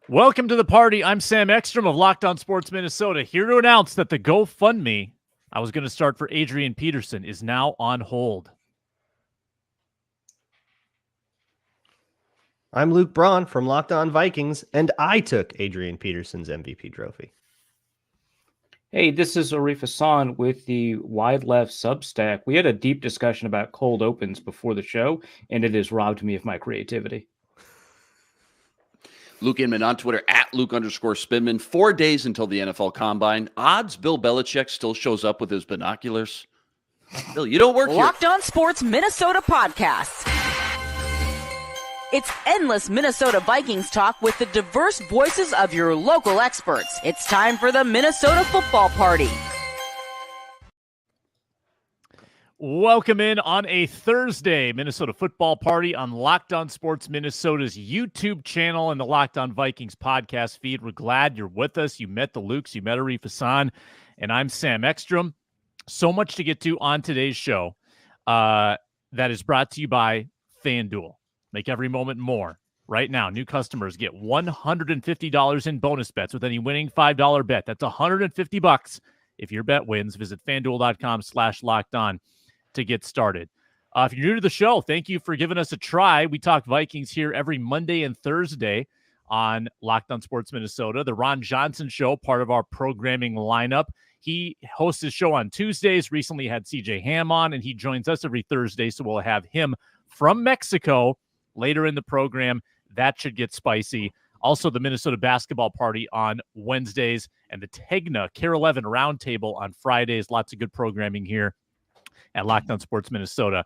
Welcome to the party. I'm Sam Ekstrom of Locked On Sports Minnesota, here to announce that the GoFundMe I was going to start for Adrian Peterson is now on hold. I'm Luke Braun from Locked On Vikings, and I took Adrian Peterson's MVP trophy. Hey, this is Arif Hassan with the Wide Left Substack. We had a deep discussion about cold opens before the show, and it has robbed me of my creativity. Luke Inman on Twitter, at Luke_Spinman. 4 days until the NFL Combine. Odds Bill Belichick still shows up with his binoculars. Bill, you don't work here. Locked On Sports Minnesota podcast. It's endless Minnesota Vikings talk with the diverse voices of your local experts. It's time for the Minnesota Football Party. Welcome in on a Thursday Minnesota Football Party on Locked On Sports Minnesota's YouTube channel and the Locked On Vikings podcast feed. We're glad you're with us. You met the Lukes, you met Arif Hassan, and I'm Sam Ekstrom. So much to get to on today's show that is brought to you by FanDuel. Make every moment more. Right now, new customers get $150 in bonus bets with any winning $5 bet. That's $150 if your bet wins. Visit FanDuel.com/lockedon to get started. If you're new to the show, thank you for giving us a try. We talk Vikings here every Monday and Thursday on Locked On Sports Minnesota. The Ron Johnson Show, part of our programming lineup. He hosts his show on Tuesdays, recently had CJ Ham on, and he joins us every Thursday, so we'll have him from Mexico later in the program. That should get spicy. Also, the Minnesota Basketball Party on Wednesdays and the Tegna Care 11 Roundtable on Fridays. Lots of good programming here at Locked On Sports Minnesota.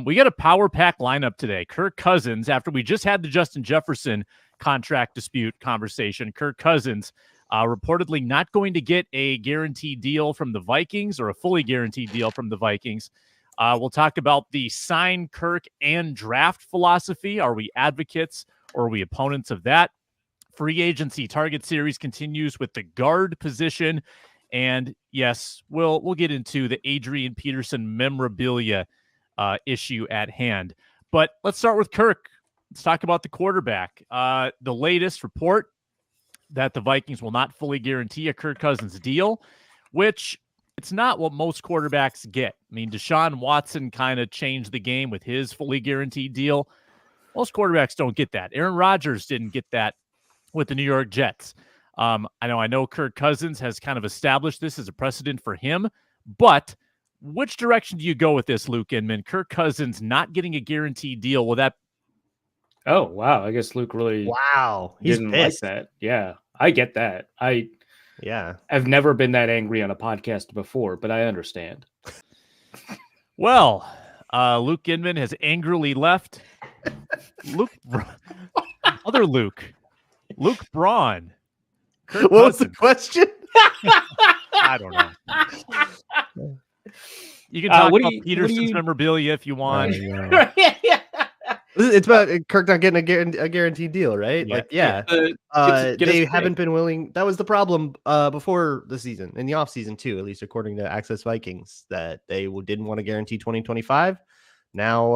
We got a power pack lineup today. Kirk Cousins, after we just had the Justin Jefferson contract dispute conversation, Kirk Cousins reportedly not going to get a guaranteed deal from the Vikings or a fully guaranteed deal from the Vikings. We'll talk about the sign Kirk and draft philosophy. Are we advocates or are we opponents of that? Free agency target series continues with the guard position. And yes, we'll get into the Adrian Peterson memorabilia issue at hand. But let's start with Kirk. Let's talk about the quarterback. The latest report that the Vikings will not fully guarantee a Kirk Cousins deal, which it's not what most quarterbacks get. I mean, Deshaun Watson kind of changed the game with his fully guaranteed deal. Most quarterbacks don't get that. Aaron Rodgers didn't get that with the New York Jets. I know Kirk Cousins has kind of established this as a precedent for him, but which direction do you go with this, Luke Inman? Kirk Cousins not getting a guaranteed deal, will that? Oh, wow. I guess Luke really He's didn't pissed. like that. Yeah, I get that. I've never been that angry on a podcast before, but I understand. Well, Luke Inman has angrily left. Other Luke Braun. Kirk What was the Cousins. question? I don't know. You can talk about Peterson's memorabilia if you want. It's about Kirk not getting a guaranteed deal, right? Yeah. They haven't been willing. That was the problem before the season, in the offseason too, at least according to Access Vikings, that they didn't want to guarantee 2025. Now,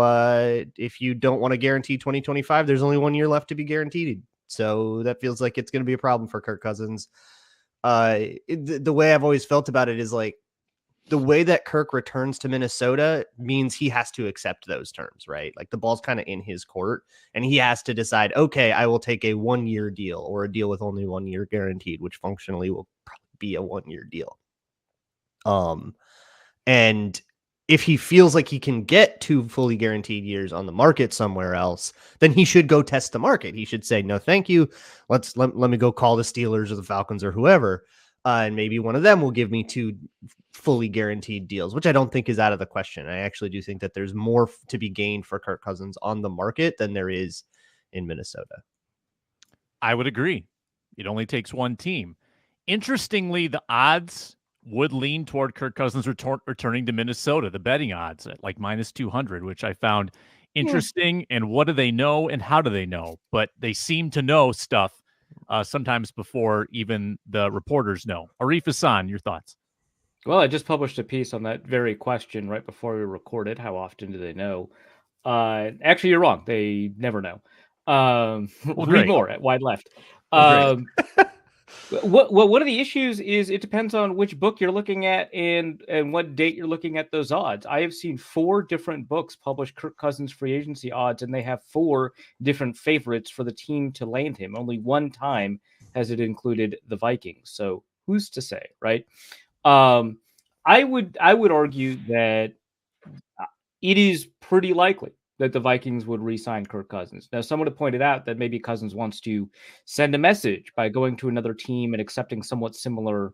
if you don't want to guarantee 2025, there's only 1 year left to be guaranteed. So that feels like it's going to be a problem for Kirk Cousins. The way I've always felt about it is like the way that Kirk returns to Minnesota means he has to accept those terms, right? Like the ball's kind of in his court and he has to decide, okay, I will take a 1 year deal or a deal with only 1 year guaranteed, which functionally will probably be a 1 year deal. And if he feels like he can get 2 fully guaranteed years on the market somewhere else, then he should go test the market. He should say, no, thank you. Let me go call the Steelers or the Falcons or whoever. And maybe one of them will give me 2 fully guaranteed deals, which I don't think is out of the question. I actually do think that there's more to be gained for Kirk Cousins on the market than there is in Minnesota. I would agree. It only takes one team. Interestingly, the odds would lean toward Kirk Cousins returning to Minnesota, the betting odds at like -200, which I found interesting. And what do they know and how do they know? But they seem to know stuff sometimes before even the reporters know. Arif Hassan, your thoughts? Well, I just published a piece on that very question right before we recorded. How often do they know? Actually, you're wrong. They never know. Read more at Wide Left. One of the issues is it depends on which book you're looking at and what date you're looking at those odds. I have seen 4 different books publish Kirk Cousins free agency odds, and they have 4 different favorites for the team to land him. Only one time has it included the Vikings. So who's to say, right? I would argue that it is pretty likely that the Vikings would re-sign Kirk Cousins. Now, someone had pointed out that maybe Cousins wants to send a message by going to another team and accepting somewhat similar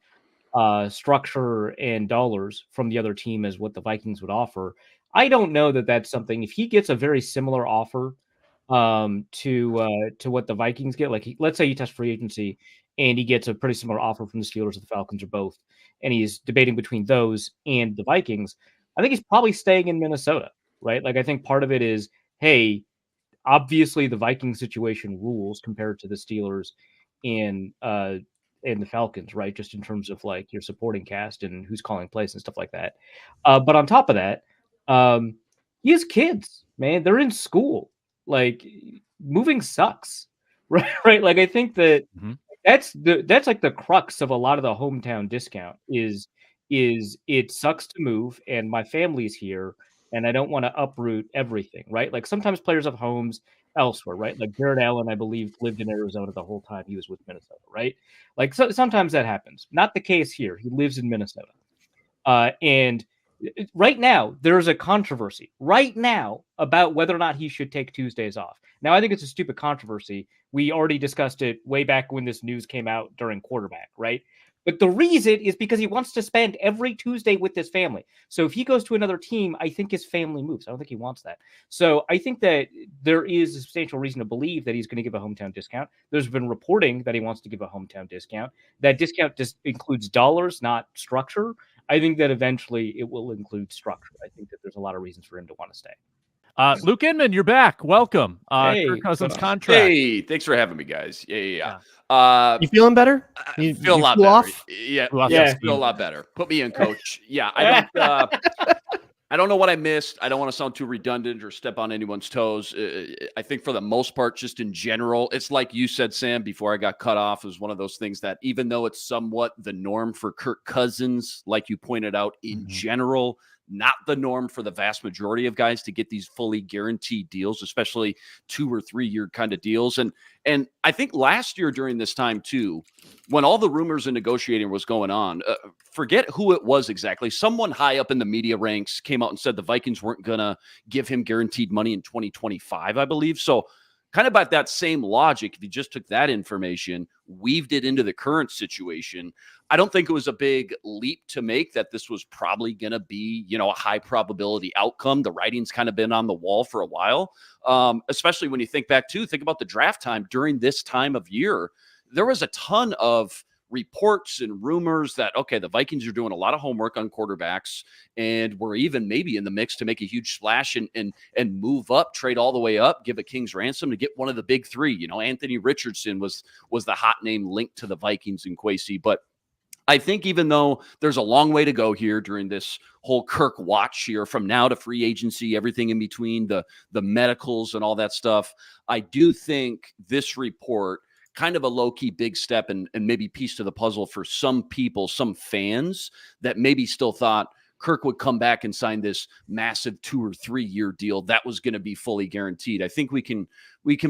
structure and dollars from the other team as what the Vikings would offer. I don't know that that's something. If he gets a very similar offer to what the Vikings get, like let's say he tests free agency and he gets a pretty similar offer from the Steelers or the Falcons or both, and he's debating between those and the Vikings, I think he's probably staying in Minnesota. Right? Like, I think part of it is, hey, obviously the Viking situation rules compared to the Steelers and the Falcons, right? Just in terms of like your supporting cast and who's calling plays and stuff like that. But on top of that, he has kids, man. They're in school. Like, moving sucks, right? Right? Like, I think that that's like the crux of a lot of the hometown discount is it sucks to move, and my family's here. And I don't want to uproot everything, right? Like sometimes players have homes elsewhere, right? Like Jared Allen, I believe, lived in Arizona the whole time he was with Minnesota, right? Like sometimes that happens. Not the case here. He lives in Minnesota. And right now, there's a controversy right now about whether or not he should take Tuesdays off. Now, I think it's a stupid controversy. We already discussed it way back when this news came out during quarterback, right? But the reason is because he wants to spend every Tuesday with his family. So if he goes to another team, I think his family moves. I don't think he wants that. So I think that there is a substantial reason to believe that he's going to give a hometown discount. There's been reporting that he wants to give a hometown discount. That discount just includes dollars, not structure. I think that eventually it will include structure. I think that there's a lot of reasons for him to want to stay. Luke Inman, you're back. Welcome. Hey, Kirk Cousins contract. Hey, thanks for having me, guys. Yeah. You feeling better? You feel a lot better. Off? Yeah, Yeah. feel a lot better. Put me in, coach. Yeah, I don't know what I missed. I don't want to sound too redundant or step on anyone's toes. I think for the most part, just in general, it's like you said, Sam, before I got cut off, is one of those things that even though it's somewhat the norm for Kirk Cousins, like you pointed out, in general, not the norm for the vast majority of guys to get these fully guaranteed deals, especially 2 or 3 year kind of deals. And I think last year during this time too, when all the rumors and negotiating was going on, forget who it was exactly. Someone high up in the media ranks came out and said the Vikings weren't going to give him guaranteed money in 2025, I believe. So kind of by that same logic, if you just took that information, weaved it into the current situation, I don't think it was a big leap to make that this was probably going to be, a high probability outcome. The writing's kind of been on the wall for a while, especially when you think back to, think about the draft time during this time of year. There was a ton of reports and rumors that, okay, the Vikings are doing a lot of homework on quarterbacks, and we're even maybe in the mix to make a huge splash and move up, trade all the way up, give a king's ransom to get one of the big 3. Anthony Richardson was the hot name linked to the Vikings and Kwesi. But I think even though there's a long way to go here during this whole Kirk watch here, from now to free agency, everything in between, the medicals and all that stuff, I do think this report kind of a low-key big step and maybe piece to the puzzle for some people, some fans that maybe still thought Kirk would come back and sign this massive 2 or 3 year deal that was going to be fully guaranteed. I think we can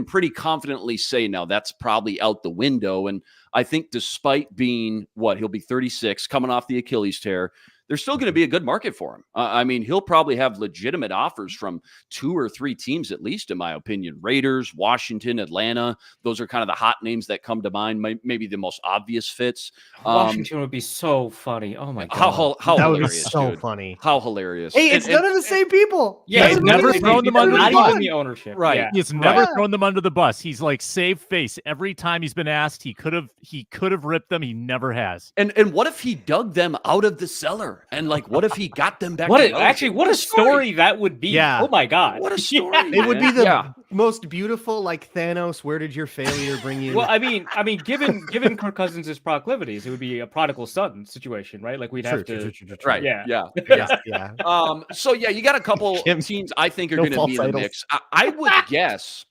pretty confidently say now that's probably out the window. And I think despite being he'll be 36 coming off the Achilles tear, there's still going to be a good market for him. I mean, he'll probably have legitimate offers from 2 or 3 teams, at least in my opinion. Raiders, Washington, Atlanta. Those are kind of the hot names that come to mind. Maybe the most obvious fits. Washington would be so funny. Oh my God. How that hilarious, would be so dude. funny. How hilarious. Hey, it's none of the same people. Yeah, he's never thrown them under the not bus. even the ownership. Right. Yeah. He's never thrown them under the bus. He's like save face every time he's been asked. He could have ripped them. He never has. And what if he dug them out of the cellar? And what if he got them back? What a story that would be. Yeah. Oh my God. What a story. It would be the Yeah. most beautiful, like Thanos. Where did your failure bring you? Well, I mean, given Kirk Cousins' proclivities, it would be a prodigal son situation, right? Like we'd have to. True. Right. Yeah. Yeah. So yeah, you got a couple teams I think are going to be in the mix. I would guess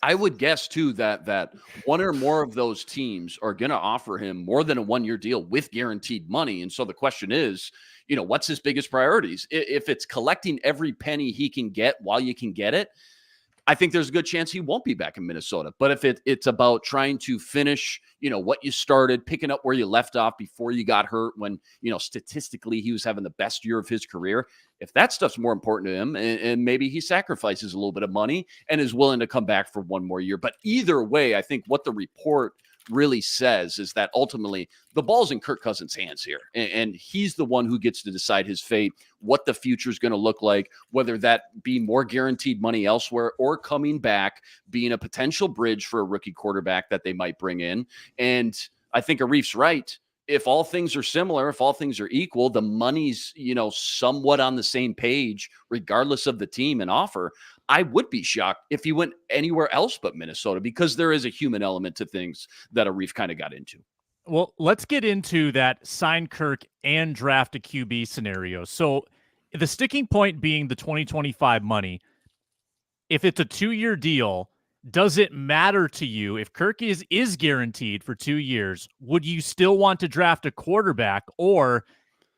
I would guess too that one or more of those teams are going to offer him more than a 1-year deal with guaranteed money. And so the question is, what's his biggest priorities? If it's collecting every penny he can get while you can get it, I think there's a good chance he won't be back in Minnesota. But if it's about trying to finish, what you started, picking up where you left off before you got hurt when, statistically he was having the best year of his career, if that stuff's more important to him, and maybe he sacrifices a little bit of money and is willing to come back for one more year. But either way, I think what the report really says is that ultimately the ball's in Kirk Cousins' hands here. And he's the one who gets to decide his fate, what the future is going to look like, whether that be more guaranteed money elsewhere or coming back, being a potential bridge for a rookie quarterback that they might bring in. And I think Arif's right. If all things are similar, if all things are equal, the money's, somewhat on the same page, regardless of the team and offer, I would be shocked if he went anywhere else but Minnesota, because there is a human element to things that Arif kind of got into. Well, let's get into that sign Kirk and draft a QB scenario. So the sticking point being the 2025 money. If it's a 2-year deal, does it matter to you if Kirk is guaranteed for 2 years? Would you still want to draft a quarterback, or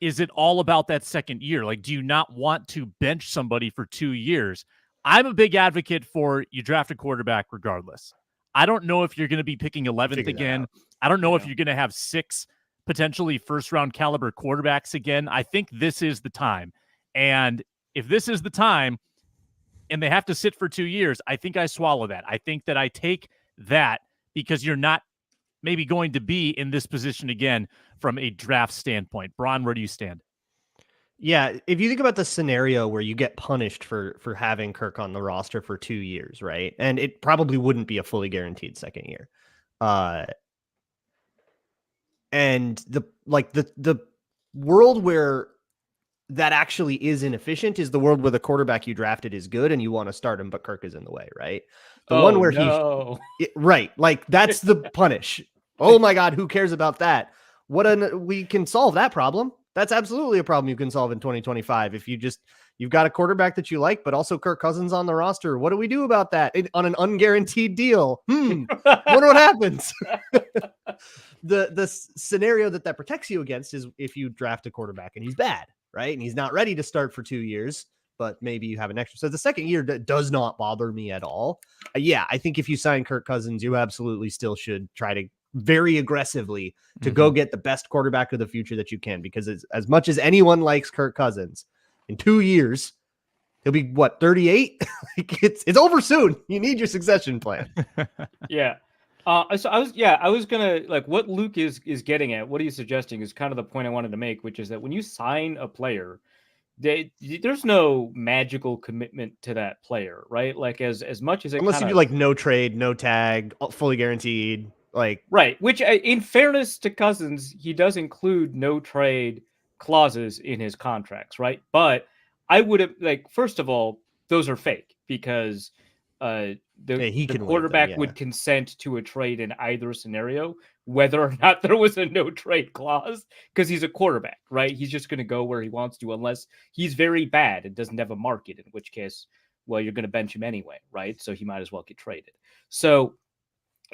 is it all about that second year? Like, do you not want to bench somebody for 2 years? I'm a big advocate for you draft a quarterback regardless. I don't know if you're going to be picking 11th again. I don't know if you're going to have 6 potentially first-round caliber quarterbacks again. I think this is the time. And if this is the time and they have to sit for 2 years, I think I swallow that. I think that I take that because you're not maybe going to be in this position again from a draft standpoint. Bron, where do you stand? Yeah, if you think about the scenario where you get punished for having Kirk on the roster for 2 years, right? And it probably wouldn't be a fully guaranteed second year. And the world where that actually is inefficient is the world where the quarterback you drafted is good and you want to start him, but Kirk is in the way, right? The one where right, like that's the punish. Oh my God, who cares about that? We can solve that problem. That's absolutely a problem you can solve in 2025. If you've got a quarterback that you like, but also Kirk Cousins on the roster. What do we do about that on an unguaranteed deal? Wonder what happens. The scenario that protects you against is if you draft a quarterback and he's bad, right? And he's not ready to start for 2 years, but maybe you have an extra. So the second year does not bother me at all. Yeah, I think if you sign Kirk Cousins, you absolutely still should try to very aggressively to go get the best quarterback of the future that you can, because as much as anyone likes Kirk Cousins, in 2 years, he'll be 38? It's over soon. You need your succession plan. Yeah. So I was gonna, like, what Luke is getting at, what he's suggesting is kind of the point I wanted to make, which is that when you sign a player, there's no magical commitment to that player, right? Like as much as it unless you do like no trade, no tag, fully guaranteed. Like, right, which in fairness to Cousins, he does include no trade clauses in his contracts, right? But I would have, like, first of all, those are fake, because the quarterback would consent to a trade in either scenario, whether or not there was a no trade clause, because he's a quarterback, right? He's just going to go where he wants to, unless he's very bad and doesn't have a market, in which case, well, you're going to bench him anyway, right? So he might as well get traded. So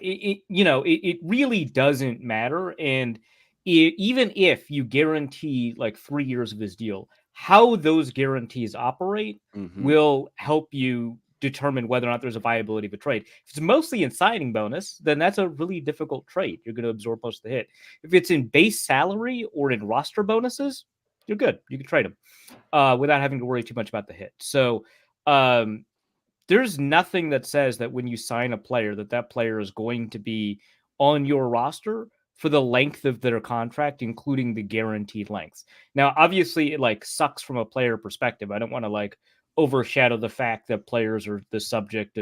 it really doesn't matter. And even if you guarantee like 3 years of his deal, how those guarantees operate will help you determine whether or not there's a viability of a trade. If it's mostly in signing bonus, then that's a really difficult trade. You're going to absorb most of the hit. If it's in base salary or in roster bonuses, you're good. You can trade them without having to worry too much about the hit. So there's nothing that says that when you sign a player, that player is going to be on your roster for the length of their contract, including the guaranteed lengths. Now, obviously, it like sucks from a player perspective. I don't want to like overshadow the fact that players are the subject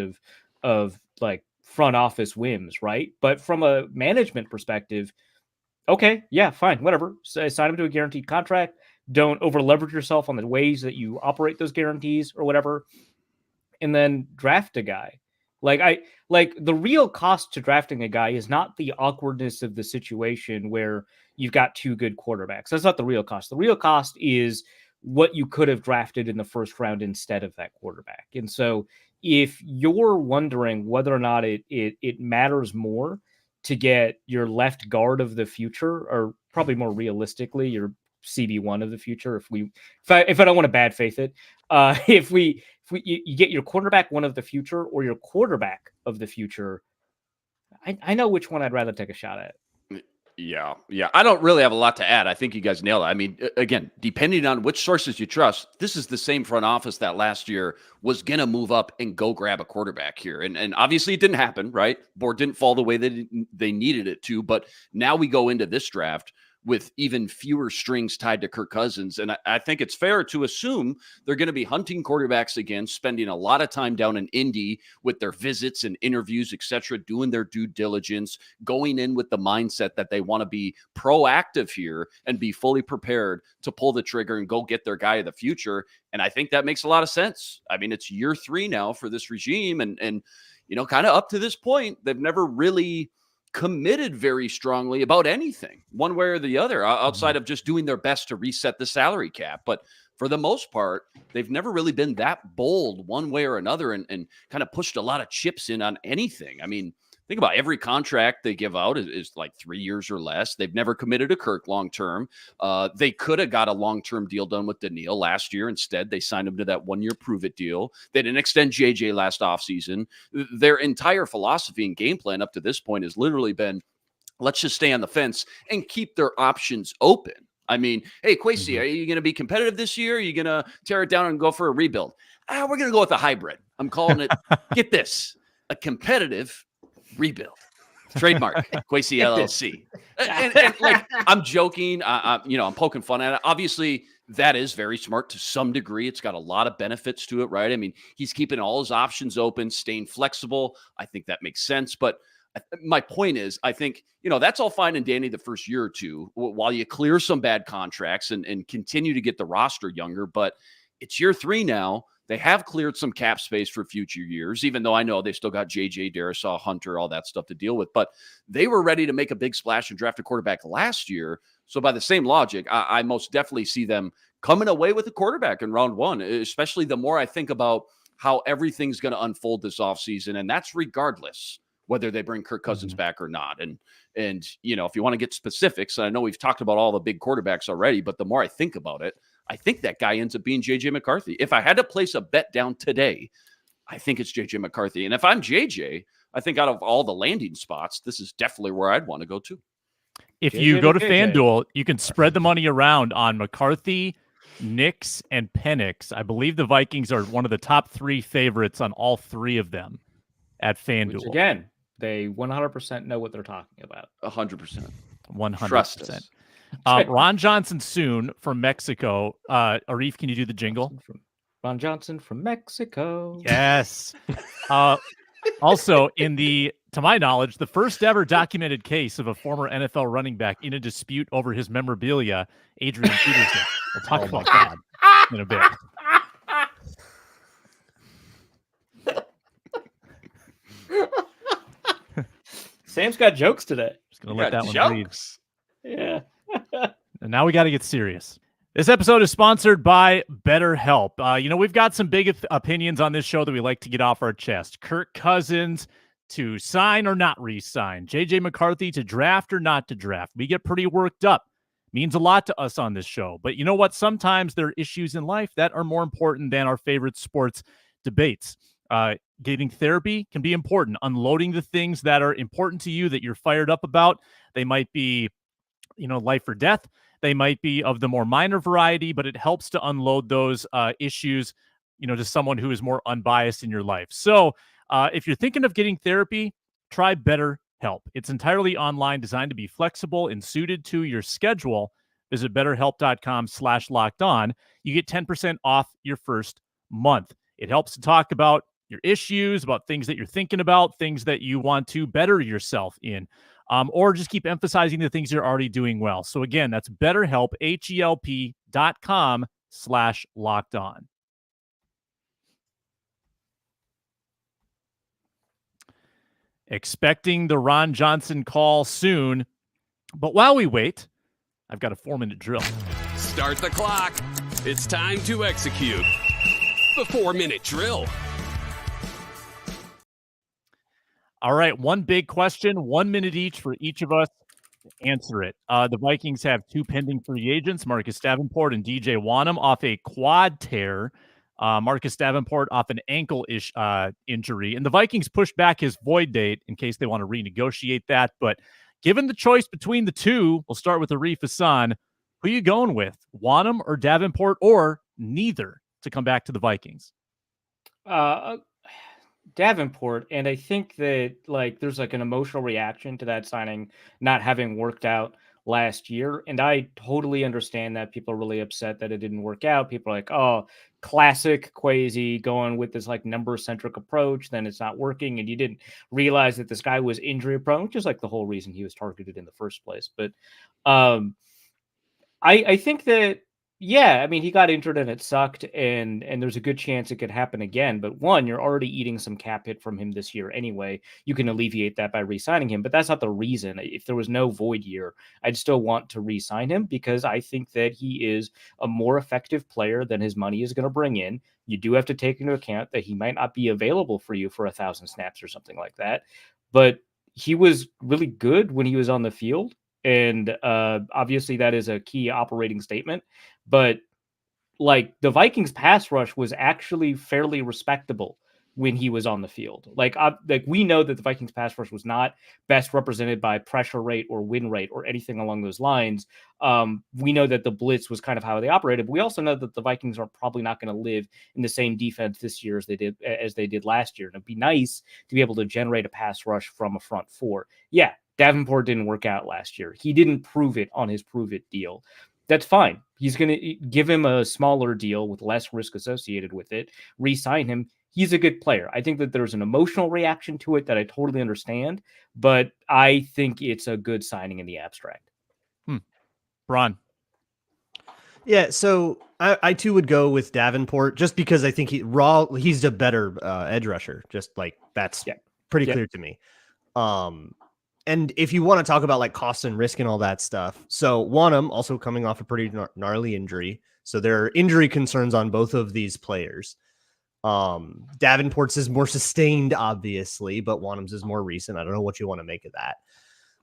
of like front office whims, right? But from a management perspective, okay, yeah, fine, whatever. So sign them to a guaranteed contract. Don't over leverage yourself on the ways that you operate those guarantees or whatever. And then draft a guy. Like the real cost to drafting a guy is not the awkwardness of the situation where you've got two good quarterbacks. That's not the real cost. The real cost is what you could have drafted in the first round instead of that quarterback. And so if you're wondering whether or not it matters more to get your left guard of the future, or probably more realistically, your CB1 of the future, if I don't want to bad faith it, if you get your quarterback one of the future or your quarterback of the future, I know which one I'd rather take a shot at. Yeah. I don't really have a lot to add. I think you guys nailed it. I mean, again, depending on which sources you trust, this is the same front office that last year was going to move up and go grab a quarterback here. And obviously it didn't happen, right? Board didn't fall the way that they needed it to. But now we go into this draft with even fewer strings tied to Kirk Cousins. And I think it's fair to assume they're going to be hunting quarterbacks again, spending a lot of time down in Indy with their visits and interviews, et cetera, doing their due diligence, going in with the mindset that they want to be proactive here and be fully prepared to pull the trigger and go get their guy of the future. And I think that makes a lot of sense. I mean, it's year 3 now for this regime. And you know, kind of up to this point, they've never really committed very strongly about anything one way or the other outside of just doing their best to reset the salary cap. But for the most part, they've never really been that bold one way or another and kind of pushed a lot of chips in on anything. I mean, think about every contract they give out is like 3 years or less. They've never committed to Kirk long-term. They could have got a long-term deal done with Daniil last year. Instead, they signed him to that 1-year prove-it deal. They didn't extend JJ last offseason. Their entire philosophy and game plan up to this point has literally been, let's just stay on the fence and keep their options open. I mean, hey, Kwesi, are you going to be competitive this year? Are you going to tear it down and go for a rebuild? We're going to go with a hybrid. I'm calling it, get this, a competitive rebuild. Trademark Kwesi LLC. And like, I'm joking. I'm poking fun at it. Obviously, that is very smart to some degree. It's got a lot of benefits to it, right? I mean, he's keeping all his options open, staying flexible. I think that makes sense. But my point is, I think, that's all fine and dandy the first year or two while you clear some bad contracts and continue to get the roster younger. But it's year 3 now. They have cleared some cap space for future years, even though I know they still got JJ, Darisaw, Hunter, all that stuff to deal with. But they were ready to make a big splash and draft a quarterback last year. So by the same logic, I most definitely see them coming away with a quarterback in round 1, especially the more I think about how everything's going to unfold this offseason. And that's regardless whether they bring Kirk Cousins back or not. And if you want to get specifics, and I know we've talked about all the big quarterbacks already, but the more I think about it, I think that guy ends up being JJ McCarthy. If I had to place a bet down today, I think it's JJ McCarthy. And if I'm JJ, I think out of all the landing spots, this is definitely where I'd want to go to. If you go to FanDuel, you can spread the money around on McCarthy, Nix, and Penix. I believe the Vikings are one of the top 3 favorites on all 3 of them at FanDuel. Which, again, they 100% know what they're talking about. 100%. 100%. Trust us. Ron Johnson soon from Mexico. Arif, can you do the jingle? Ron Johnson from Mexico. Yes. Also, to my knowledge, the first ever documented case of a former NFL running back in a dispute over his memorabilia, Adrian Peterson. We'll talk about that in a bit. Sam's got jokes today. Just going to let that one read. Yeah. And now we got to get serious. This episode is sponsored by BetterHelp. We've got some big opinions on this show that we like to get off our chest. Kirk Cousins to sign or not re-sign. JJ McCarthy to draft or not to draft. We get pretty worked up. Means a lot to us on this show. But you know what? Sometimes there are issues in life that are more important than our favorite sports debates. Getting therapy can be important. Unloading the things that are important to you that you're fired up about. They might be life or death. They might be of the more minor variety, but it helps to unload those issues, to someone who is more unbiased in your life. So if you're thinking of getting therapy, try BetterHelp. It's entirely online, designed to be flexible and suited to your schedule. Visit BetterHelp.com/lockedon. You get 10% off your first month. It helps to talk about your issues, about things that you're thinking about, things that you want to better yourself in. Or just keep emphasizing the things you're already doing well. So again, that's BetterHelp, HELP.com/lockedon. Expecting the Ron Johnson call soon. But while we wait, I've got a 4-minute drill. Start the clock. It's time to execute the 4-minute drill. All right, one big question, 1 minute each for each of us to answer it. The Vikings have two pending free agents, Marcus Davenport and DJ Wonnum, off a quad tear. Marcus Davenport off an ankle injury. And the Vikings pushed back his void date in case they want to renegotiate that. But given the choice between the two, we'll start with Arif Hassan. Who are you going with, Wonnum or Davenport, or neither, to come back to the Vikings? Davenport, and I think that there's an emotional reaction to that signing not having worked out last year, and I totally understand that people are really upset that it didn't work out. People are like, oh, classic Kwesi going with this number-centric approach, then it's not working, and you didn't realize that this guy was injury prone, which is the whole reason he was targeted in the first place. But I think that, yeah, I mean, he got injured and it sucked, and there's a good chance it could happen again. But one, you're already eating some cap hit from him this year anyway. You can alleviate that by re-signing him, but that's not the reason. If there was no void year, I'd still want to re-sign him because I think that he is a more effective player than his money is going to bring in. You do have to take into account that he might not be available for you for 1,000 snaps or something like that. But he was really good when he was on the field. And obviously that is a key operating statement, but the Vikings pass rush was actually fairly respectable when he was on the field. We know that the Vikings pass rush was not best represented by pressure rate or win rate or anything along those lines. We know that the blitz was kind of how they operated, but we also know that the Vikings are probably not going to live in the same defense this year as they did last year. And it'd be nice to be able to generate a pass rush from a front four. Yeah. Davenport didn't work out last year. He didn't prove it on his prove it deal. That's fine. He's going to give him a smaller deal with less risk associated with it, re-sign him. He's a good player. I think that there's an emotional reaction to it that I totally understand, but I think it's a good signing in the abstract. Bron. Yeah, so I too would go with Davenport just because I think he's a better edge rusher. Just that's pretty clear to me. And if you want to talk about costs and risk and all that stuff, so Wonnum also coming off a pretty gnarly injury. So there are injury concerns on both of these players. Davenport's is more sustained, obviously, but Wonnum's is more recent. I don't know what you want to make of that.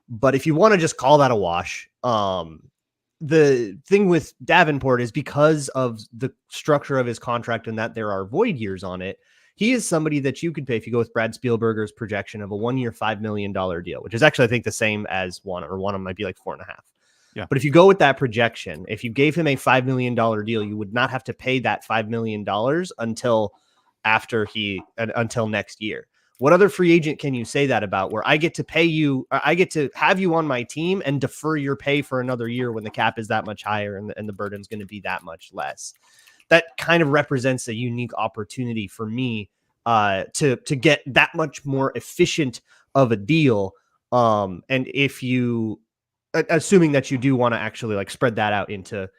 But if you want to just call that a wash, the thing with Davenport is because of the structure of his contract and that there are void years on it, he is somebody that you could pay if you go with Brad Spielberger's projection of a 1-year, $5 million deal, which is actually, I think, the same as Wonnum, or Wonnum might be 4.5. Yeah. But if you go with that projection, if you gave him a $5 million deal, you would not have to pay that $5 million until next year. What other free agent can you say that about, where I get to pay you, or I get to have you on my team and defer your pay for another year when the cap is that much higher and the burden's going to be that much less? That kind of represents a unique opportunity for me to get that much more efficient of a deal. And if you, assuming that you do want to actually spread that out into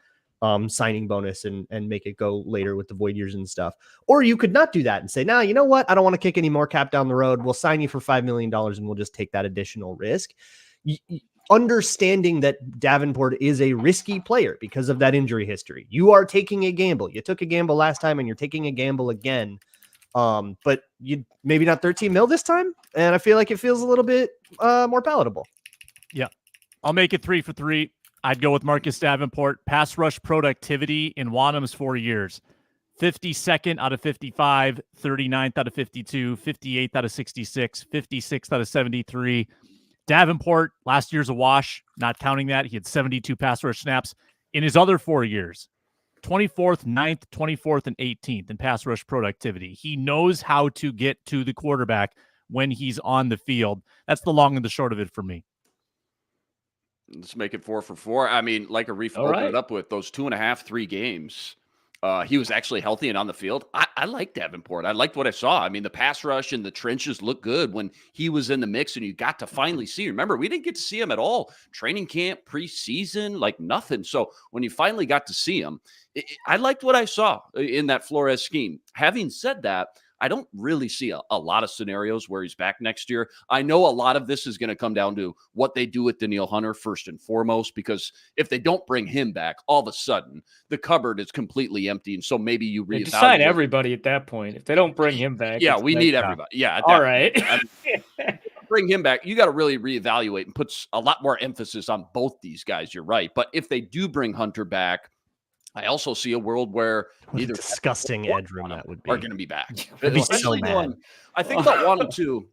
signing bonus and make it go later with the void years and stuff, or you could not do that and say, nah, you know what? I don't want to kick any more cap down the road. We'll sign you for $5 million and we'll just take that additional risk. Understanding that Davenport is a risky player because of that injury history. You are taking a gamble. You took a gamble last time and you're taking a gamble again. But you maybe not 13 mil this time. And I feel like it feels a little bit more palatable. Yeah. I'll make it 3 for 3. I'd go with Marcus Davenport. Pass rush productivity in Wonnum's 4 years. 52nd out of 55, 39th out of 52, 58th out of 66, 56th out of 73. Davenport, last year's a wash, not counting that. He had 72 pass rush snaps in his other 4 years. 24th, 9th, 24th, and 18th in pass rush productivity. He knows how to get to the quarterback when he's on the field. That's the long and the short of it for me. Let's make it 4 for 4. I mean, like Arif opened it up with, those 2.5, 3 games, he was actually healthy and on the field. I like Davenport. I liked what I saw. I mean, the pass rush and the trenches looked good when he was in the mix, and you got to finally see. Remember, we didn't get to see him at all. Training camp, preseason, nothing. So when you finally got to see him, I liked what I saw in that Flores scheme. Having said that, I don't really see a lot of scenarios where he's back next year. I know a lot of this is going to come down to what they do with Danielle Hunter first and foremost, because if they don't bring him back, all of a sudden the cupboard is completely empty. And so maybe you reevaluate. Just sign everybody at that point. If they don't bring him back. Yeah, we need everybody. Yeah. All right. bring him back, you got to really reevaluate and put a lot more emphasis on both these guys. You're right. But if they do bring Hunter back, I also see a world where either disgusting edge room that would be are going to be back. I'd be so mad. I think about Wonnum too.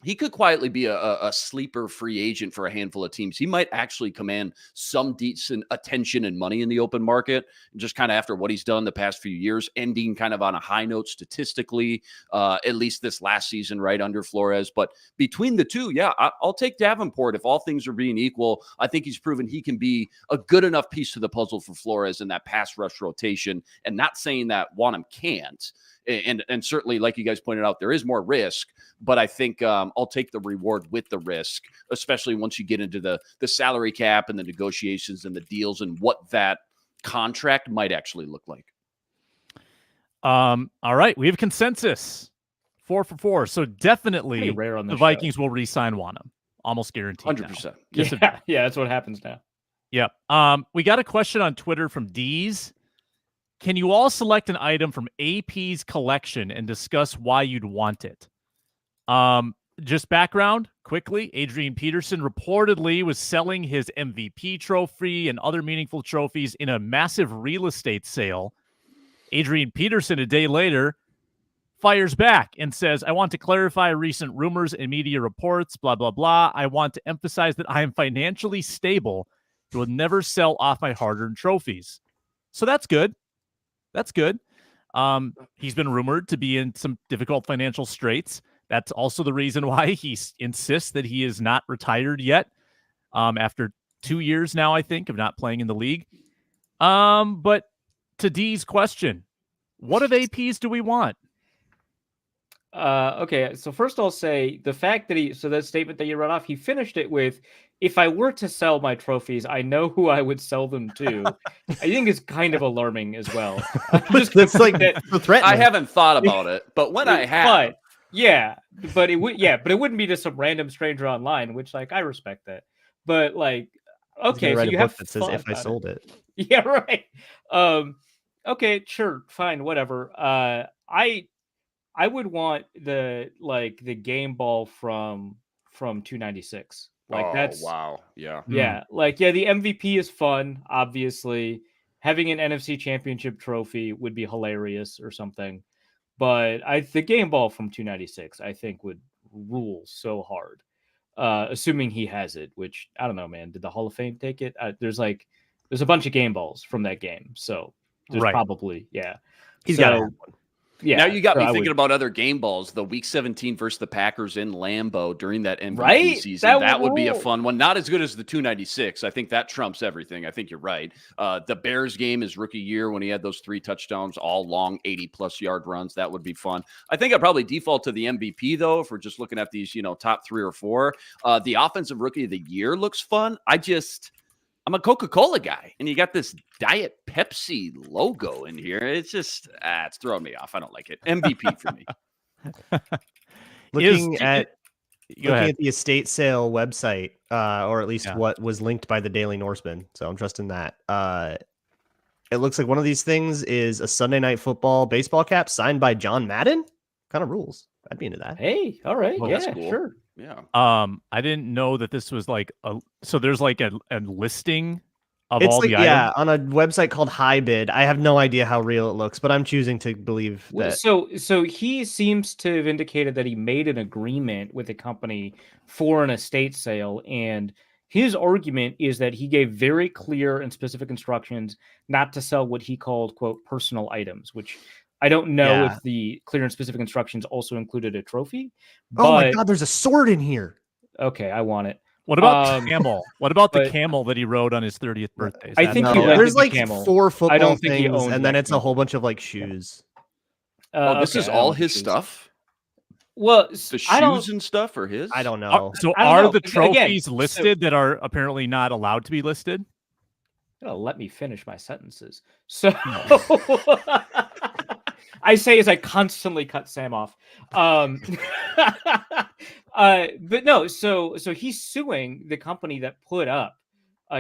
He could quietly be a sleeper free agent for a handful of teams. He might actually command some decent attention and money in the open market, just kind of after what he's done the past few years, ending kind of on a high note statistically, at least this last season, right under Flores. But between the two, yeah, I'll take Davenport. If all things are being equal, I think he's proven he can be a good enough piece to the puzzle for Flores in that pass rush rotation. And not saying that Wonnum can't. And certainly, like you guys pointed out, there is more risk, but I think I'll take the reward with the risk, especially once you get into the salary cap and the negotiations and the deals and what that contract might actually look like. All right, we have consensus 4 for 4, so definitely rare on the Vikings will re-sign Wonnum, almost guaranteed. 100%. Yeah, that's what happens now. Yep. We got a question on Twitter from Deez. Can you all select an item from AP's collection and discuss why you'd want it? Just background, quickly, Adrian Peterson reportedly was selling his MVP trophy and other meaningful trophies in a massive real estate sale. Adrian Peterson, a day later, fires back and says, I want to clarify recent rumors and media reports, blah, blah, blah. I want to emphasize that I am financially stable and will never sell off my hard-earned trophies. So that's good. That's good. He's been rumored to be in some difficult financial straits. That's also the reason why he insists that he is not retired yet. After 2 years now, I think, of not playing in the league. But to D's question, what of APs do we want? Okay, so first I'll say the fact that that statement that you read off, he finished it with, if I were to sell my trophies, I know who I would sell them to. I think it's kind of alarming as well. It's like threatening. I haven't thought about it, but when I have, but it wouldn't be just some random stranger online, which like I respect that. But like, okay, so you have that says if I sold it. Yeah, right. Okay, sure, fine, whatever. I would want the game ball from 296. Like that's wow. Yeah. Yeah. Like, yeah, the MVP is fun, obviously. Having an NFC championship trophy would be hilarious or something. But the game ball from 296, I think, would rule so hard. Assuming he has it, which I don't know, man. Did the Hall of Fame take it? There's a bunch of game balls from that game. So there's probably, he's got one. Yeah. Now you got me thinking about other game balls. The Week 17 versus the Packers in Lambeau during that MVP season. That would be a fun one. Not as good as the 296. I think that trumps everything. I think you're right. The Bears game his rookie year when he had those 3 touchdowns, all long 80-plus yard runs. That would be fun. I think I'd probably default to the MVP, though, if we're just looking at these, top 3 or 4. The Offensive Rookie of the Year looks fun. I'm a Coca-Cola guy, and you got this Diet Pepsi logo in here. It's just, it's throwing me off. I don't like it. MVP for me. Looking at the estate sale website, or at least what was linked by the Daily Norseman, so I'm trusting that. It looks like one of these things is a Sunday Night Football baseball cap signed by John Madden. Kind of rules. I'd be into that. Hey, all right. Well, that's cool. Sure. Yeah. I didn't know that this was like so there's like a listing of it's all like, the items. on a website called HiBid. I have no idea how real it looks, but I'm choosing to believe that. So he seems to have indicated that he made an agreement with a company for an estate sale, and his argument is that he gave very clear and specific instructions not to sell what he called, quote, personal items, which I don't know if the clear and specific instructions also included a trophy. Oh my God, there's a sword in here. Okay, I want it. What about camel? What about the camel that he rode on his 30th birthday? I think there's like camel. 4 football I don't think he things, owns and then it's camel. a whole bunch of like shoes. This is all his stuff? Well, the shoes and stuff are his? I don't know. Are the trophies listed that are apparently not allowed to be listed? Let me finish my sentences. So I say as I constantly cut Sam off. But no, so he's suing the company that put up.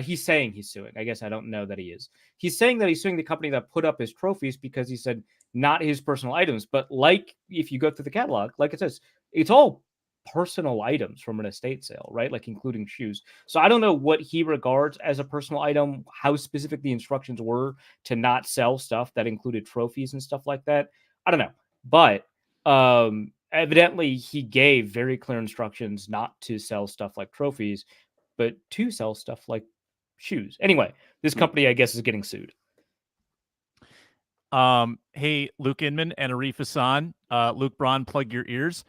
He's saying he's suing. I guess I don't know that he is. He's saying that he's suing the company that put up his trophies because he said not his personal items. But like if you go through the catalog, like it says, it's all personal items from an estate sale, right? Like including shoes. So I don't know what he regards as a personal item, how specific the instructions were to not sell stuff that included trophies and stuff like that. I don't know. But evidently he gave very clear instructions not to sell stuff like trophies, but to sell stuff like shoes. Anyway, this company, I guess, is getting sued. Hey, Luke Inman and Arif Hassan, Luke Braun, plug your ears.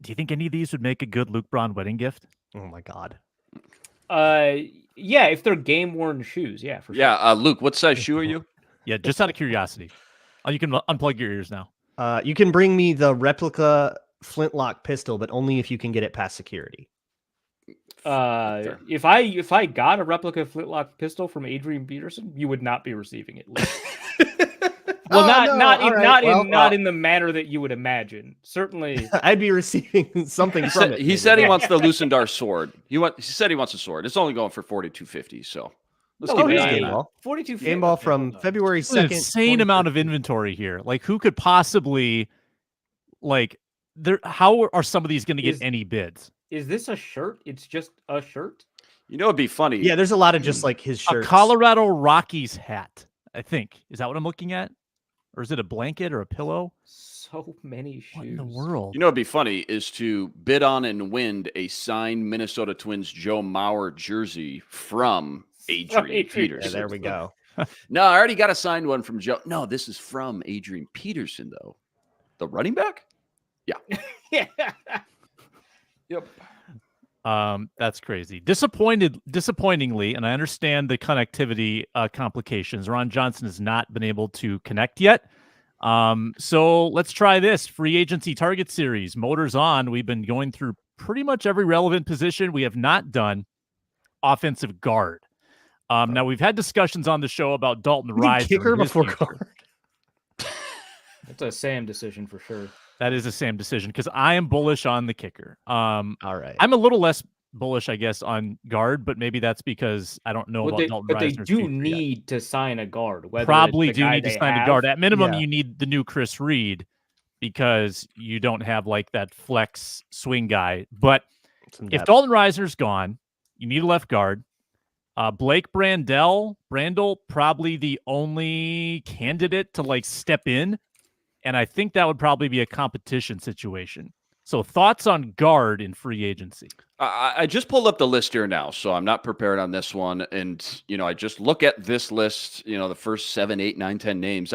Do you think any of these would make a good Luke Braun wedding gift? Oh my God. Yeah, if they're game worn shoes, yeah, for sure. Yeah, Luke, what size shoe are you? Yeah, just out of curiosity. You can unplug your ears now. You can bring me the replica flintlock pistol, but only if you can get it past security. If I got a replica flintlock pistol from Adrian Peterson, you would not be receiving it. Well, not in the manner that you would imagine. Certainly, I'd be receiving something from it. He said he wants the Lucendar sword. He said he wants a sword. It's only going for $4,250. So let's keep an eye on that. 42 Game ball from February 2nd. An insane amount of inventory here. Like, who could possibly how are some of these going to get any bids? Is this a shirt? It's just a shirt. You know, it'd be funny. Yeah, there's a lot of just like his shirts. A Colorado Rockies hat, I think. Is that what I'm looking at? Or is it a blanket or a pillow? So many shoes. What in the world? You know, what'd be funny is to bid on and win a signed Minnesota Twins Joe Mauer jersey from Adrian Peterson. Yeah, there we go. No, I already got a signed one from Joe. No, this is from Adrian Peterson, though. The running back? Yeah. Yeah. Yep. That's crazy. Disappointingly, and I understand the connectivity complications. Ron Johnson has not been able to connect yet. So let's try this free agency target series. Motors on. We've been going through pretty much every relevant position. We have not done offensive guard. Now we've had discussions on the show about Dalton Risner. Kicker before guard. It's a Sam decision for sure. That is a Sam decision because I am bullish on the kicker. All right. I'm a little less bullish, I guess, on guard, but maybe that's because I don't know about Dalton Risner. But they do need to sign a guard. Probably do need to sign a guard. At minimum, you need the new Chris Reed because you don't have like that flex swing guy. But if Dalton Risner's gone, you need a left guard. Blake Brandel, probably the only candidate to like step in. And I think that would probably be a competition situation. So thoughts on guard in free agency? I just pulled up the list here now, so I'm not prepared on this one. And, I just look at this list, the first 7, 8, 9, 10 names.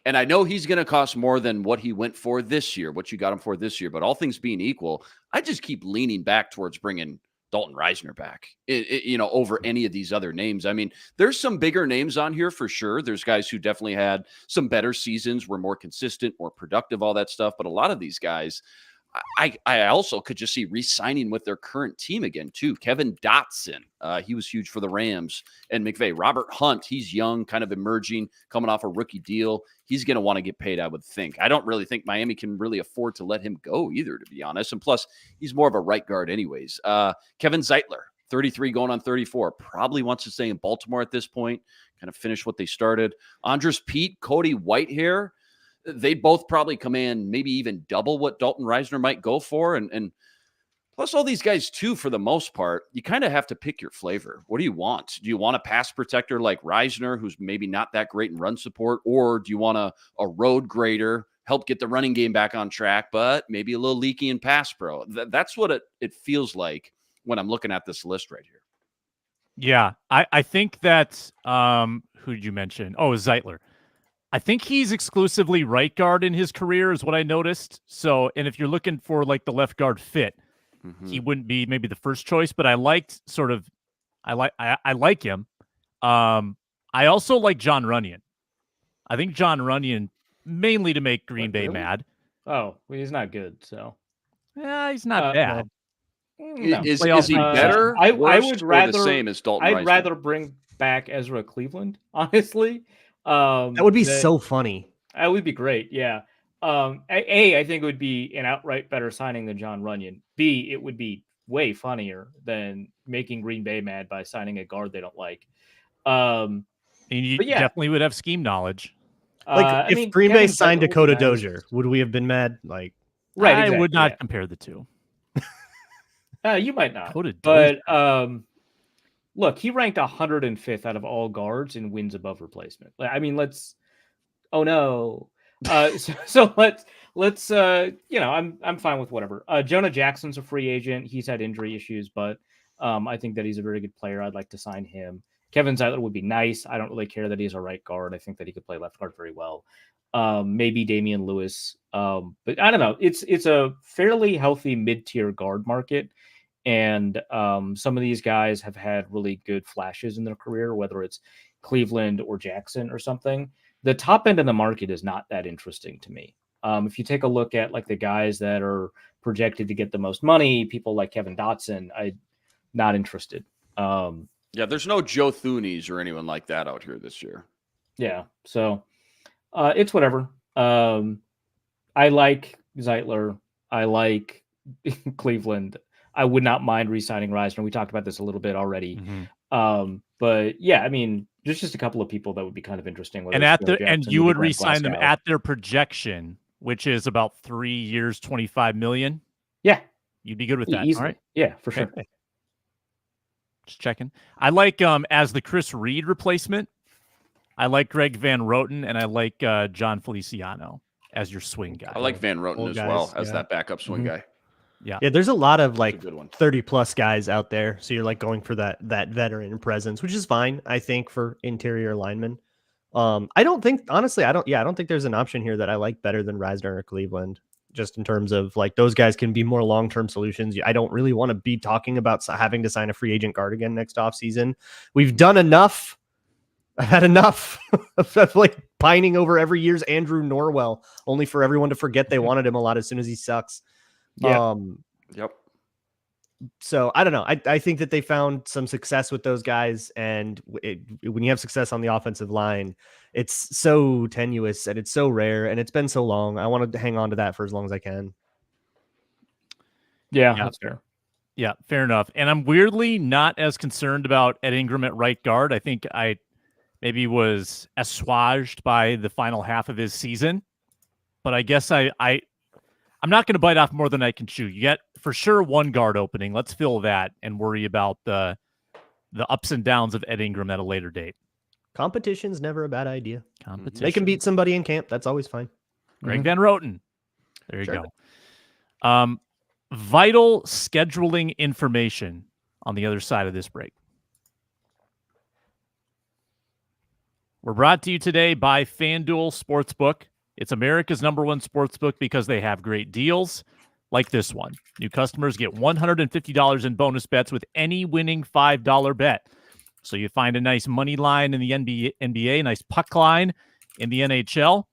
And I know he's going to cost more than what he went for this year, what you got him for this year. But all things being equal, I just keep leaning back towards bringing Dalton Risner back, over any of these other names. I mean, there's some bigger names on here for sure. There's guys who definitely had some better seasons, were more consistent, more productive, all that stuff. But a lot of these guys, I also could just see re-signing with their current team again, too. Kevin Dotson, he was huge for the Rams and McVay. Robert Hunt, he's young, kind of emerging, coming off a rookie deal. He's going to want to get paid, I would think. I don't really think Miami can really afford to let him go either, to be honest. And plus, he's more of a right guard anyways. Kevin Zeitler, 33 going on 34, probably wants to stay in Baltimore at this point, kind of finish what they started. Andres Pete, Cody Whitehair, they both probably command maybe even double what Dalton Risner might go for. And plus all these guys too, for the most part, you kind of have to pick your flavor. What do you want? Do you want a pass protector like Risner, who's maybe not that great in run support? Or do you want a road grader, help get the running game back on track, but maybe a little leaky in pass pro? That's what it feels like when I'm looking at this list right here. Yeah, I think that, who did you mention? Oh, Zeitler. I think he's exclusively right guard in his career is what I noticed. So, and if you're looking for like the left guard fit, he wouldn't be maybe the first choice, but I like him. I also like John Runyon. I think John Runyon mainly to make Green Bay mad. Oh, well, he's not good. So yeah, he's not bad. No. Is he better? I would rather the same as Dalton. I'd rather bring back Ezra Cleveland, honestly. That would be so funny. That would be great. Yeah. I think it would be an outright better signing than John Runyon. B, it would be way funnier than making Green Bay mad by signing a guard they don't like. And you definitely would have scheme knowledge. If Green Bay signed Dakota Dozier, would we have been mad? Like, right, exactly, I would not compare the two. You might not. Dakota But look, he ranked 105th out of all guards in wins above replacement. I mean, oh no. So let's I'm fine with whatever. Jonah Jackson's a free agent. He's had injury issues, but I think that he's a very good player. I'd like to sign him. Kevin Zeitler would be nice. I don't really care that he's a right guard. I think that he could play left guard very well. Maybe Damian Lewis. But I don't know. It's a fairly healthy mid-tier guard market. And some of these guys have had really good flashes in their career, whether it's Cleveland or Jackson or something. The top end of the market is not that interesting to me. If you take a look at like the guys that are projected to get the most money, people like Kevin Dotson, I'm not interested. Yeah, there's no Joe Thuneys or anyone like that out here this year. Yeah, so it's whatever. I like Zeitler. I like Cleveland. I would not mind re-signing Reisner. We talked about this a little bit already. Mm-hmm. But yeah, I mean, there's just a couple of people that would be kind of interesting. And you would re-sign them at their projection, which is about 3 years, $25 million. Yeah, you'd be good with that. Easily. All right. Yeah, for sure. Just checking. I like as the Chris Reed replacement. I like Greg Van Roten, and I like John Feliciano as your swing guy. I like Van Roten as well as that backup swing guy. Yeah, there's a lot of like 30-plus guys out there, so you're like going for that veteran presence, which is fine, I think, for interior linemen. I don't think there's an option here that I like better than Reisner or Cleveland, just in terms of like those guys can be more long-term solutions. I don't really want to be talking about having to sign a free agent guard again next offseason. We've done enough. I've had enough of like pining over every year's Andrew Norwell, only for everyone to forget they wanted him a lot as soon as he sucks. Yeah. Yep. So I don't know. I think that they found some success with those guys, and when you have success on the offensive line, it's so tenuous and it's so rare and it's been so long. I want to hang on to that for as long as I can. Yeah, that's fair. Yeah, fair enough. And I'm weirdly not as concerned about Ed Ingram at right guard. I think I maybe was assuaged by the final half of his season, but I guess I'm not going to bite off more than I can chew. You get for sure one guard opening. Let's fill that and worry about the ups and downs of Ed Ingram at a later date. Competition's never a bad idea. Competition. They can beat somebody in camp. That's always fine. Greg Van Roten. There you go. Vital scheduling information on the other side of this break. We're brought to you today by FanDuel Sportsbook. It's America's #1 sportsbook because they have great deals like this one. New customers get $150 in bonus bets with any winning $5 bet. So you find a nice money line in the NBA, a nice puck line in the NHL.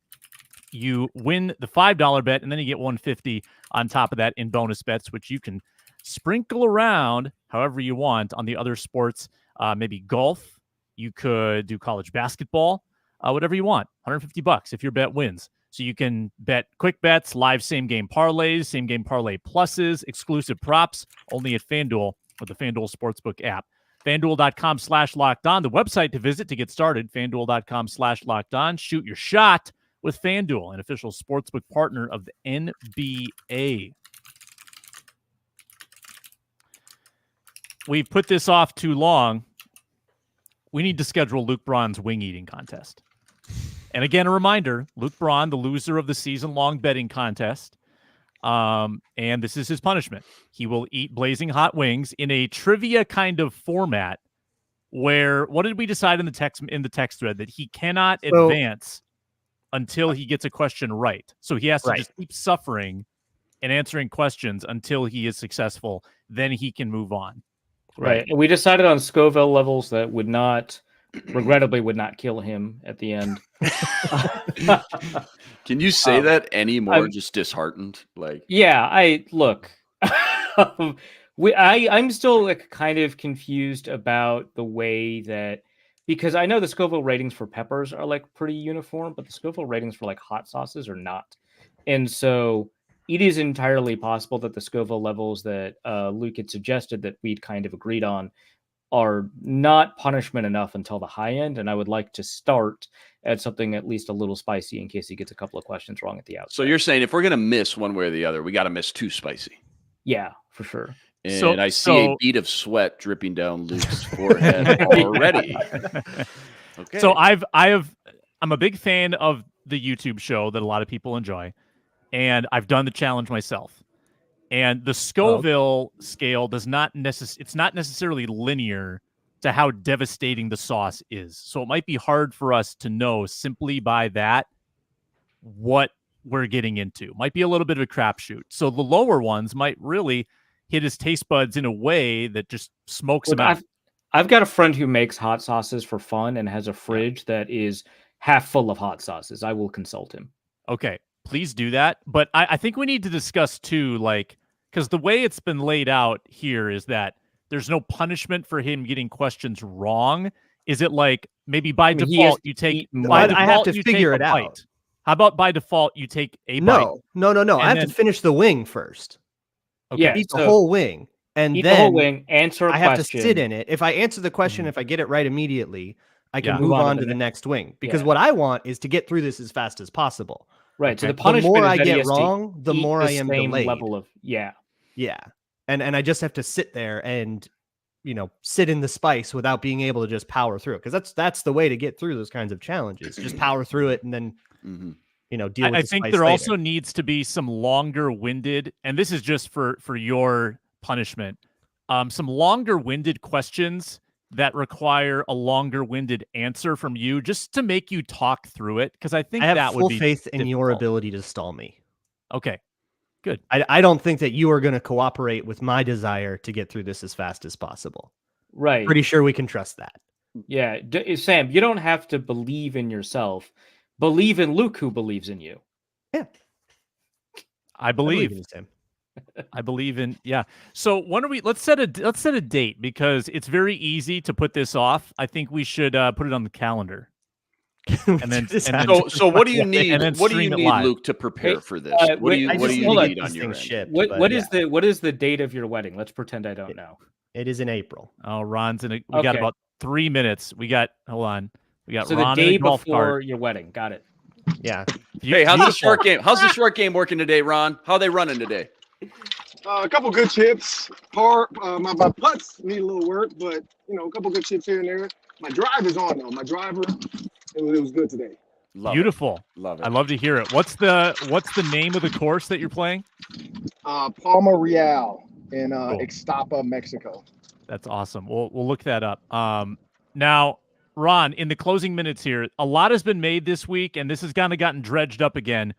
You win the $5 bet, and then you get $150 on top of that in bonus bets, which you can sprinkle around however you want on the other sports. Maybe golf. You could do college basketball. Whatever you want. $150 if your bet wins. So you can bet quick bets, live same-game parlays, same-game parlay pluses, exclusive props, only at FanDuel with the FanDuel Sportsbook app. FanDuel.com/lockedon, the website to visit to get started. FanDuel.com/lockedon. Shoot your shot with FanDuel, an official sportsbook partner of the NBA. We put this off too long. We need to schedule Luke Braun's wing eating contest. And again, a reminder, Luke Braun, the loser of the season-long betting contest, and this is his punishment. He will eat blazing hot wings in a trivia kind of format where, what did we decide in the text thread? That he cannot advance until he gets a question right. So he has to just keep suffering and answering questions until he is successful. Then he can move on. Right. And we decided on Scoville levels that regrettably would not kill him at the end. Can you say that any more just disheartened? Look. I'm still like kind of confused about the way that, because I know the Scoville ratings for peppers are like pretty uniform, but the Scoville ratings for like hot sauces are not. And so it is entirely possible that the Scoville levels that Luke had suggested that we'd kind of agreed on are not punishment enough until the high end. And I would like to start at something at least a little spicy in case he gets a couple of questions wrong at the outset. So you're saying if we're going to miss one way or the other, we got to miss too spicy. Yeah, for sure. And I see a bead of sweat dripping down Luke's forehead already. Okay. So I'm a big fan of the YouTube show that a lot of people enjoy, and I've done the challenge myself. And the Scoville scale does not it's not necessarily linear to how devastating the sauce is. So it might be hard for us to know simply by that what we're getting into. Might be a little bit of a crapshoot. So the lower ones might really hit his taste buds in a way that just smokes him out. I've got a friend who makes hot sauces for fun and has a fridge that is half full of hot sauces. I will consult him. Okay, please do that. But I think we need to discuss too, because the way it's been laid out here is that there's no punishment for him getting questions wrong. Is it maybe by default you take? I have to figure it out. How about by default you take a bite? No. I have to finish the wing first. Okay. Yeah, eat the whole wing. And eat then the whole wing, answer a question. I have to sit in it. If I answer the question, if I get it right immediately, I can move on to the next wing. Because what I want is to get through this as fast as possible. Right. Okay? So the punishment the more is I get wrong, the more I am delayed. Level of yeah. And I just have to sit there and sit in the spice without being able to just power through it. Because that's the way to get through those kinds of challenges. Just power through it and then deal with I think there also needs to be some longer-winded, and this is just for your punishment, some longer-winded questions that require a longer-winded answer from you, just to make you talk through it. Because I think that would be full faith in your ability to stall me. Okay, good. I don't think that you are going to cooperate with my desire to get through this as fast as possible. Right. Pretty sure we can trust that. Yeah, Sam, you don't have to believe in yourself. Believe in Luke, who believes in you. Yeah, I believe in Sam. I believe in So when are we? Let's set a date, because it's very easy to put this off. I think we should put it on the calendar. And then so what do you need? What do you need, live. Luke, to prepare for this? What do you need on your end? What is the date of your wedding? Let's pretend I don't know. It is in April. Oh, Ron's in. We got about 3 minutes. Hold on. We got Ron the day in a golf before cart. your wedding. Got it. Yeah. Hey, how's the short game? How's the short game working today, Ron? How are they running today? A couple good chips. My putts need a little work, but a couple good chips here and there. My driver's on though. My driver, it was good today. Beautiful. Love it. I love to hear it. What's the name of the course that you're playing? Palma Real in Ixtapa, Mexico. That's awesome. We'll look that up. Now, Ron, in the closing minutes here, a lot has been made this week, and this has kind of gotten dredged up again.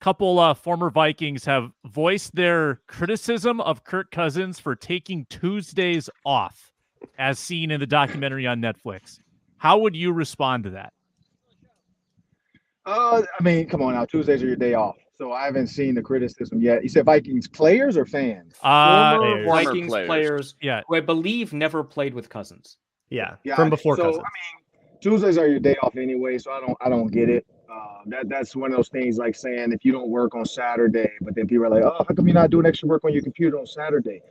Couple former Vikings have voiced their criticism of Kirk Cousins for taking Tuesdays off, as seen in the documentary on Netflix. How would you respond to that? Come on now. Tuesdays are your day off. So I haven't seen the criticism yet. You said Vikings players or fans? Former Vikings players who I believe never played with Cousins. Yeah, from before Cousins. Tuesdays are your day off anyway, so I don't get it. That's one of those things like saying if you don't work on Saturday, but then people are like, oh, how come you're not doing extra work on your computer on Saturday?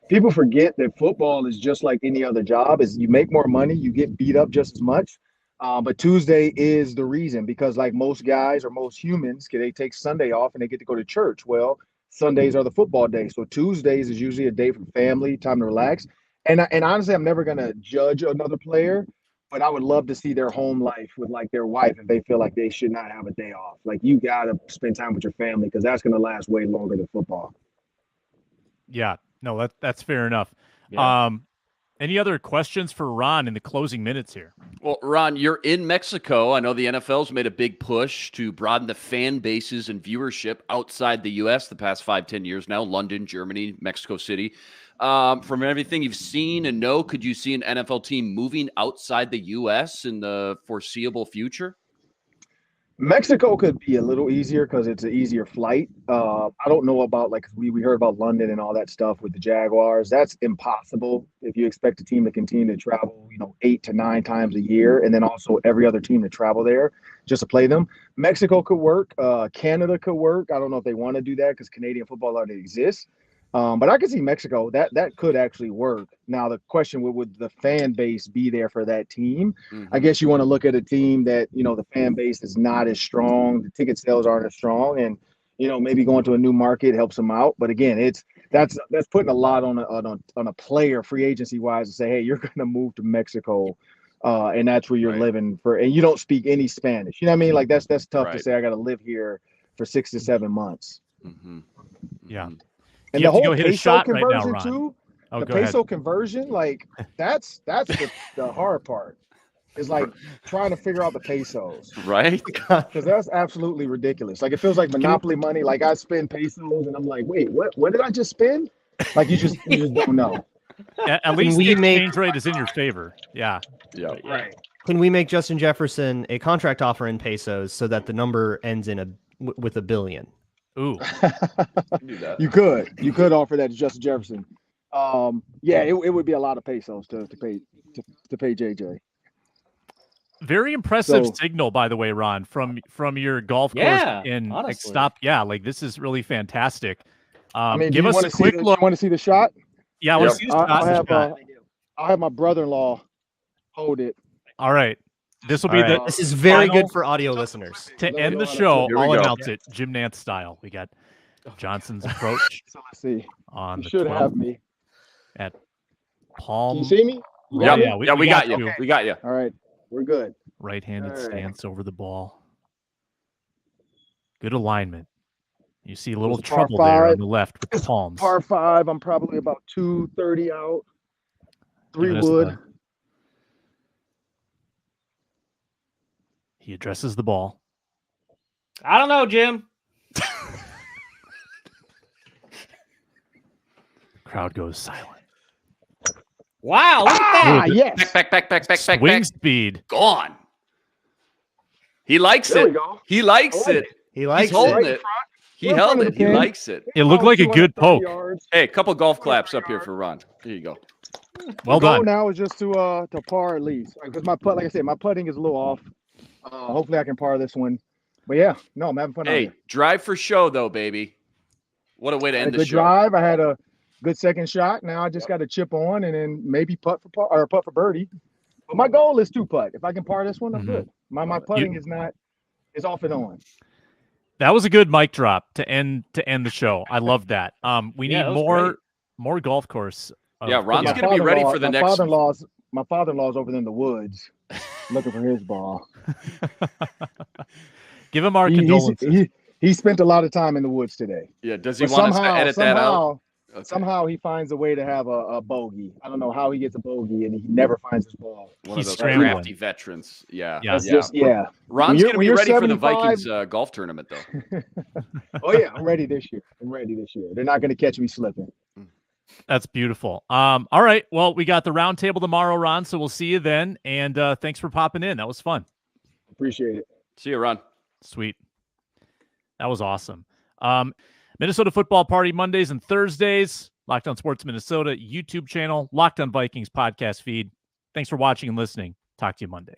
People forget that football is just like any other job. Is you make more money, you get beat up just as much. But Tuesday is the reason, because like most guys or most humans, they take Sunday off and they get to go to church. Well, Sundays are the football day. So Tuesdays is usually a day for family, time to relax. And honestly, I'm never going to judge another player, but I would love to see their home life with like their wife if they feel like they should not have a day off. Like you got to spend time with your family, because that's going to last way longer than football. Yeah, no, that's fair enough. Yeah. Any other questions for Ron in the closing minutes here? Well, Ron, you're in Mexico. I know the NFL's made a big push to broaden the fan bases and viewership outside the U.S. the past 5-10 years now. London, Germany, Mexico City. From everything you've seen and know, could you see an NFL team moving outside the U.S. in the foreseeable future? Mexico could be a little easier because it's an easier flight. I don't know about we heard about London and all that stuff with the Jaguars. That's impossible if you expect a team to continue to travel, 8 to 9 times a year, and then also every other team to travel there just to play them. Mexico could work. Canada could work. I don't know if they want to do that because Canadian football already exists. But I could see Mexico. That could actually work. Now, the question would the fan base be there for that team? Mm-hmm. I guess you want to look at a team that, the fan base is not as strong. The ticket sales aren't as strong. And, maybe going to a new market helps them out. But again, that's putting a lot on a player free agency wise to say, hey, you're going to move to Mexico, and that's where you're living and you don't speak any Spanish. You know what I mean? Like that's tough to say. I got to live here for 6 to 7 months. Mm-hmm. Yeah. And you the whole go hit a peso shot conversion right now, Ron. too. Oh, the go peso ahead. conversion, like that's the hard part. It's like trying to figure out the pesos, right? Because that's absolutely ridiculous. Like it feels like monopoly money. Like I spend pesos, and I'm like, wait, what did I just spend? Like you just don't know. At least the exchange rate is in your favor. Yeah. Right. Can we make Justin Jefferson a contract offer in pesos so that the number ends in with $1 billion? Ooh. You could offer that to Justin Jefferson. It would be a lot of pesos to pay JJ. Very impressive signal, by the way, Ron, from your golf course in Stop. Yeah, like this is really fantastic. Give us a quick look. You want to see the shot? Yeah, I want to see the shot. I'll have my brother-in-law hold it. All right. This will be this is very good for audio listeners. To end the show, I'll announce it Jim Nantz style. We got Johnson's approach. So let's see. On you should have me at Palm. Can you see me? Yeah, we got you. Okay. We got you. All right, we're good. Right-handed stance over the ball. Good alignment. You see a little trouble there on the left with the palms. Par 5. I'm probably about 230 out. 3 wood. He addresses the ball. I don't know, Jim. Crowd goes silent. Wow, look at that. Yes. Back. Swing speed. Gone. He likes it. He likes it. He likes He's holding it. He held it. He likes it. It looked like a good poke. Hey, a couple golf claps up here for Ron. Here you go. Well done. Now is just to par at least, because my putt, like I said, my putting is a little off. Hopefully I can par this one. But yeah, no, I'm having fun. Hey, drive for show though, baby. What a way to end the show. Good drive. I had a good second shot. Now I just got to chip on and then maybe putt for par or putt for birdie. But my goal is to putt. If I can par this one, I'm good. My putting is off and on. That was a good mic drop to end the show. I love that. We need more golf course. Ron's going to be ready for the next. My father-in-law's over there in the woods looking for his ball. Give him our condolences. He spent a lot of time in the woods today. Yeah, does he want us to edit that out? Okay. Somehow he finds a way to have a bogey. I don't know how he gets a bogey, and he never finds his ball. One of those crafty veterans. Yeah. Ron's going to be ready for the Vikings golf tournament, though. Oh, yeah. I'm ready this year. They're not going to catch me slipping. That's beautiful. All right. Well, we got the round table tomorrow, Ron, so we'll see you then. And thanks for popping in. That was fun. Appreciate it. See you, Ron. Sweet. That was awesome. Minnesota Football Party Mondays and Thursdays. Locked On Sports Minnesota YouTube channel. Locked On Vikings podcast feed. Thanks for watching and listening. Talk to you Monday.